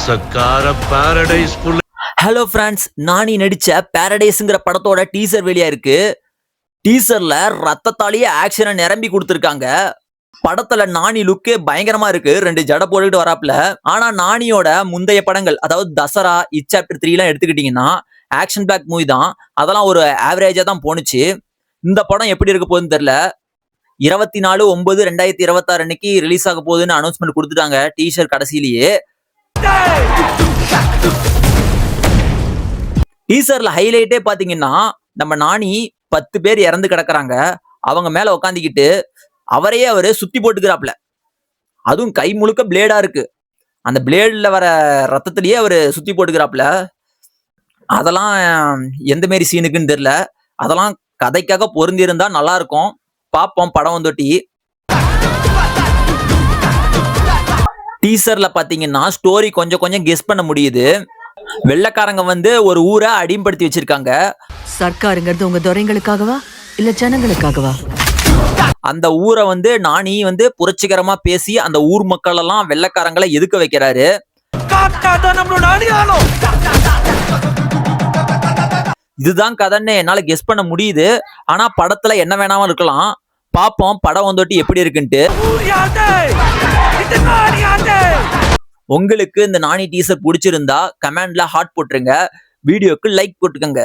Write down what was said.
பாசக்கார Paradise புள்ள. Hello friends, நானி நடிச்ச பாரடைஸ்ங்கிற படத்தோட டீசர் வெளியா இருக்கு. டீசர்ல ரத்தத்தாலேயே ஆக்ஷனை நிரம்பி கொடுத்திருக்காங்க. படத்துல நானி லுக்கே பயங்கரமா இருக்கு. 2 ஜடை போட்டுக்கிட்டு வராப்ல. ஆனா நானியோட முந்தைய படங்கள், அதாவது தசரா, சாப்டர் 3 எல்லாம் எடுத்துக்கிட்டீங்கன்னா ஆக்ஷன் பேக் மூவி தான். அதெல்லாம் ஒரு ஆவரேஜா தான் போனுச்சு. இந்த படம் எப்படி இருக்க போகுதுன்னு தெரியல. 24/9/2026 அன்னைக்கு ரிலீஸ் ஆக போகுதுன்னு அனௌன்ஸ்மெண்ட் கொடுத்துட்டாங்க டீசர் கடைசியிலேயே. டீசர்ல ஹைலைட்டே பாத்தீங்கன்னா, நம்ம நானி 10 பேர் இறந்து கிடக்குறாங்க. அவங்க மேல உக்காந்துக்கிட்டு அவரையே அவரு சுத்தி போட்டுக்கிறாப்ல. அதுவும் கை முழுக்க பிளேடா இருக்கு. அந்த பிளேட்ல வர ரத்தத்திலேயே அவரு சுத்தி போட்டுக்கிறாப்ல. அதெல்லாம் எந்த மாரி சீனுக்குன்னு தெரியல. அதெல்லாம் கதைக்காக பொருந்தி இருந்தா நல்லா இருக்கும். பாப்போம் படம் வந்துட்டி. டீசர்ல பாத்தீங்கன்னா ஸ்டோரி கொஞ்சம் கொஞ்சம் கெஸ் பண்ண முடியுது. வெள்ளக்காரங்க வந்து ஒரு ஊரை அடிமைப்படுத்தி வச்சிருக்காங்க. சர்க்காருங்கிறது உங்க துரைங்களுக்காகவா இல்ல ஜனங்களுக்காகவா? அந்த ஊரை வந்து நானி வந்து புரட்சிகரமா பேசி அந்த ஊர் மக்கள் எல்லாம் வெள்ளக்காரங்களை எதுக்க வைக்கிறாரு. இதுதான் கதைன்னு என்னால கெஸ் பண்ண முடியுது. ஆனா படத்துல என்ன வேணாம இருக்கலாம். பாப்போம் படம் வந்துட்டு எப்படி இருக்குன்ட்டு. உங்களுக்கு இந்த நானி டீசர் பிடிச்சிருந்தா கமெண்ட்ல ஹார்ட் போட்டுருங்க. வீடியோக்கு லைக் போட்டுக்கங்க.